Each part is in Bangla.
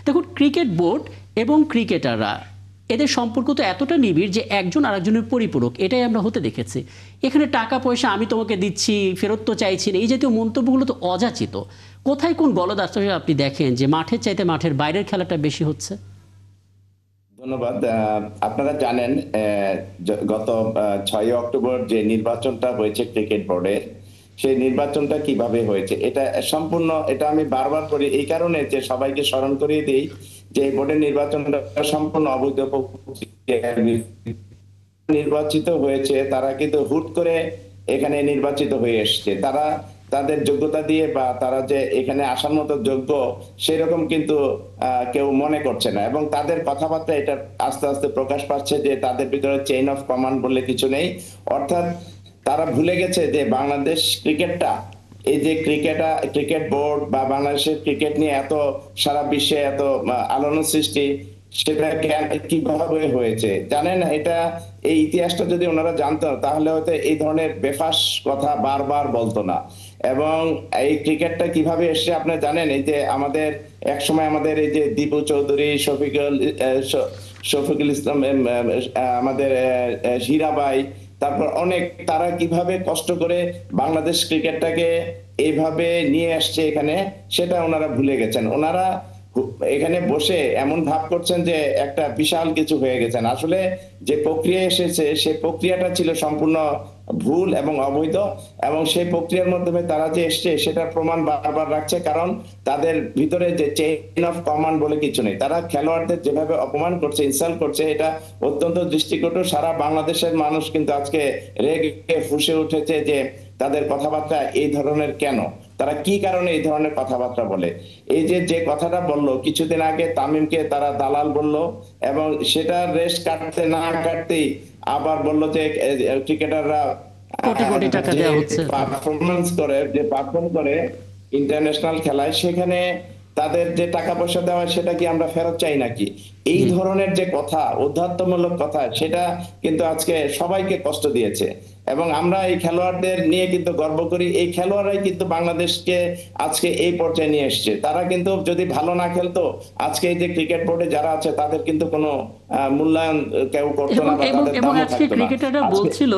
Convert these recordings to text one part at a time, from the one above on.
দেখুন, ক্রিকেট বোর্ড এবং ক্রিকেটাররা এদের সম্পর্ক তো এতটা নিবিড় যে একজন আরেকজনের পরিপূরক, এটাই আমরা হতে দেখেছি। এখানে টাকা পয়সা আমি তোমাকে দিচ্ছি, ফেরত তো চাইছি না, এই জাতীয় মন্তব্যগুলো তো অযাচিত। কোথায় কোন বলদ আসলে আপনি দেখেন যে মাঠের চাইতে মাঠের বাইরের খেলাটা বেশি হচ্ছে? ধন্যবাদ। আপনারা জানেন গত 6 অক্টোবর যে নির্বাচনটা হয়েছে ক্রিকেট বোর্ডের, সেই নির্বাচনটা কিভাবে হয়েছে এটা সম্পূর্ণ, এটা আমি বারবার করি এই কারণে যে সবাইকে স্মরণ করিয়ে দিই যে এই বোর্ডের নির্বাচনটা সম্পূর্ণ অবৈধ প্রক্রিয়ায় নির্বাচিত হয়েছে। তারা কিন্তু হুট করে এখানে নির্বাচিত হয়ে এসছে। তারা তাদের যোগ্যতা দিয়ে বা তারা যে এখানে আসার মতো যোগ্য সেরকম কিন্তু কেউ মনে করছে না, এবং তাদের কথাবার্তা এটা আস্তে আস্তে প্রকাশ পাচ্ছে যে তাদের ভিতরে চেইন অফ কমান্ড বলে কিছু নেই। অর্থাৎ তারা ভুলে গেছে যে বাংলাদেশ ক্রিকেটটা, এই যে ক্রিকেট বোর্ড বা বাংলাদেশের ক্রিকেট নিয়ে এত সারা বিশ্বে এত আলোড়ন সৃষ্টি, সেটা কিভাবে হয়েছে জানেন? এটা এই ইতিহাসটা যদি ওনারা জানতো তাহলে হয়তো এই ধরনের বেফাস কথা বারবার বলতো না। এবং এই ক্রিকেটটা কিভাবে এসছে আপনি জানেন? এই যে আমাদের এক সময় আমাদের এই যে দীপু চৌধুরী, শফিকুল ইসলাম, আমাদের হীরাবাই, তারপর অনেক, তারা কিভাবে কষ্ট করে বাংলাদেশ ক্রিকেটটাকে এইভাবে নিয়ে আসছে এখানে, সেটা ওনারা ভুলে গেছেন। ওনারা এখানে বসে এমন ভাব করছেন যে একটা বিশাল কিছু হয়ে গেছেন। আসলে যে প্রক্রিয়া এসেছে সেই প্রক্রিয়াটা ছিল সম্পূর্ণ ভুল এবং অবৈধ, এবং সেই প্রক্রিয়ার মাধ্যমে তারা যে এসছে সেটার প্রমাণ বারবার রাখছে। কারণ তাদের ভিতরে যে চেইন অফ কমান্ড বলে কিছু নেই। তারা খেলোয়াড়দের যেভাবে অপমান করছে, ইনসাল্ট করছে, এটা অত্যন্ত দৃষ্টিকটু। সারা বাংলাদেশের মানুষ কিন্তু আজকে রেগে ফুঁসে উঠেছে যে তাদের কথাবার্তা এই ধরনের কেন, তারা কি কারণে এই ধরনের কথাবার্তা বলে। এই যে যে কথাটা বললো কিছুদিন আগে, তামিমকে তারা দালাল বললো, এবং সেটা রেশ কাটতে না কাটতেই আবার বললো যে ক্রিকেটাররা কোটি কোটি টাকা যে দেওয়া হচ্ছে। পারফর্ম করে ইন্টারন্যাশনাল খেলায়, সেখানে তাদের যে টাকা পয়সা দেওয়া সেটা কি আমরা ফেরত চাই নাকি? এই জি। ধরনের যে কথা, অধ্যাত্মমূলক কথা, সেটা কিন্তু আজকে সবাইকে কষ্ট দিয়েছে। এবং আমরা এই খেলোয়াড়দের নিয়ে কিন্তু গর্ব করি। এই খেলোয়াড়রাই কিন্তু বাংলাদেশকে আজকে এই পর্যায়ে নিয়ে এসছে। তারা কিন্তু যদি ভালো না খেলতো, আজকে এই যে ক্রিকেট বোর্ডে যারা আছে তাদের কিন্তু কোনো মূল্যায়ন কেউ করতো এবং না বা এবং তাদের এবং দামও আজকে থাকতো না ক্রিকেটাররা আজকে। বলছিল,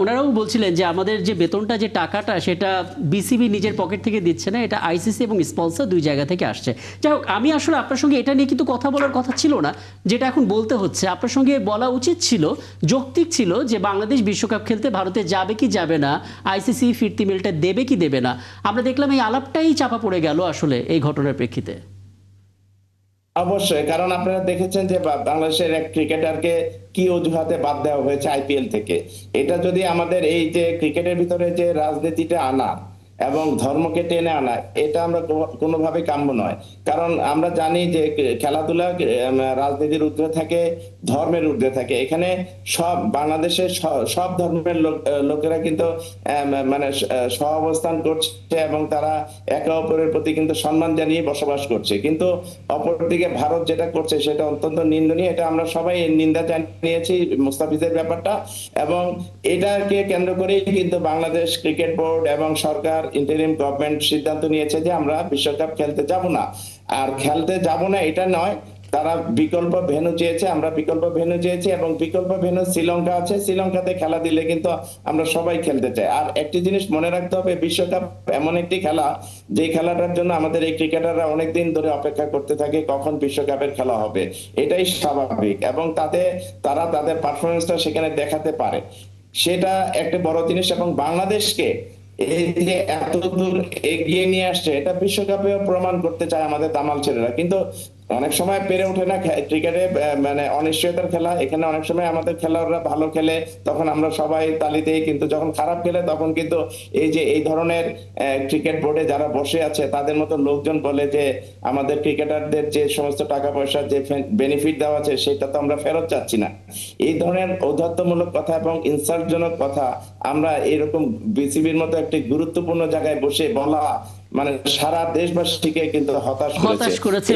ওনারাও বলছিলেন যে আমাদের যে বেতনটা, যে টাকাটা, সেটা বিসিবি নিজের পকেট থেকে দিচ্ছে না, এটা আইসিসি এবং স্পন্সর দুই জায়গা থেকে আসছে। যাই হোক, আমি আসলে আপনার সঙ্গে এটা নিয়ে কিন্তু কথা বলার কথা ছিল না, যেটা এখন বলতে হচ্ছে। আপনার সঙ্গে বলা উচিত ছিল, যৌক্তিক ছিল, যে বাংলাদেশ বিশ্বকাপ খেলতে ভারতে যাবে কি যাবে না, আইসিসি ফিরতি মিলটা দেবে কি দেবে না। আমরা দেখলাম এই আলাপটাই চাপা পড়ে গেল আসলে এই ঘটনার প্রেক্ষিতে। অবশ্যই, কারণ আপনারা দেখেছেন যে বাংলাদেশের এক ক্রিকেটারকে কি অজুহাতে বাদ দেওয়া হয়েছে আইপিএল থেকে। এটা যদি আমাদের এই যে ক্রিকেটের ভিতরে যে রাজনীতিটা আনা এবং ধর্মকে টেনে আনা, এটা আমরা কোনোভাবে কাম্য নয়। কারণ আমরা জানি যে খেলাধুলা রাজনীতির ঊর্ধ্বে থাকে, ধর্মের ঊর্ধ্বে থাকে। এখানে সব বাংলাদেশের সব ধর্মের লোকেরা কিন্তু মানে সহাবস্থান করছে, এবং তারা একে অপরের প্রতি কিন্তু সম্মান জানিয়ে বসবাস করছে। কিন্তু অপরদিকে ভারত যেটা করছে সেটা অত্যন্ত নিন্দনীয়। এটা আমরা সবাই নিন্দা জানিয়েছি, মুস্তাফিজের ব্যাপারটা। এবং এটাকে কেন্দ্র করেই কিন্তু বাংলাদেশ ক্রিকেট বোর্ড এবং সরকার, ইন্টারিম গভর্নমেন্ট সিদ্ধান্ত নিয়েছে যে আমরা বিশ্বকাপ খেলতে যাব না। আর খেলতে যাব না এটা নয়, তারা বিকল্প ভেন্যু চেয়েছে, আমরা বিকল্প ভেন্যু চেয়েছি, এবং বিকল্প ভেন্যু শ্রীলঙ্কা আছে। শ্রীলঙ্কাতে খেলা দিলে কিন্তু আমরা সবাই খেলতে চাই। আর একটি জিনিস মনে রাখতে হবে, বিশ্বকাপ এমন একটি খেলা, যে খেলাটার জন্য আমাদের এই ক্রিকেটাররা অনেকদিন ধরে অপেক্ষা করতে থাকে কখন বিশ্বকাপের খেলা হবে। এটাই স্বাভাবিক, এবং তারা তাদের পারফরমেন্সটা সেখানে দেখাতে পারে, সেটা একটা বড় জিনিস। এবং বাংলাদেশকে এই যে এতদূর এগিয়ে নিয়ে আসছে, এটা বিশ্বকাপে প্রমাণ করতে চায় আমাদের দামাল ছেলেরা। কিন্তু অনেক সময় পেরে ওঠে না ক্রিকেটে, মানে অনিশ্চয়তার খেলা। এখানে অনেক সময় আমাদের খেলোয়াড়রা ভালো খেলে, তখন আমরা সবাই তালি দেই, কিন্তু যখন খারাপ খেলে তখন কিন্তু এই যে এই ধরনের ক্রিকেট বোর্ডে যারা বসে আছে তাদের মতো লোকজন বলে যে আমাদের ক্রিকেটারদের যে সমস্ত টাকা পয়সা, যে বেনিফিট দেওয়া আছে, সেটা তো আমরা ফেরত চাচ্ছি না। এই ধরনের ঔদ্ধত্যমূলক কথা এবং ইনসাল্টজনক কথা আমরা এরকম বিসিবির মতো একটি গুরুত্বপূর্ণ জায়গায় বসে বলা, মানে সারা দেশবাসীকে কিন্তু হতাশ করেছে। হতাশ করেছে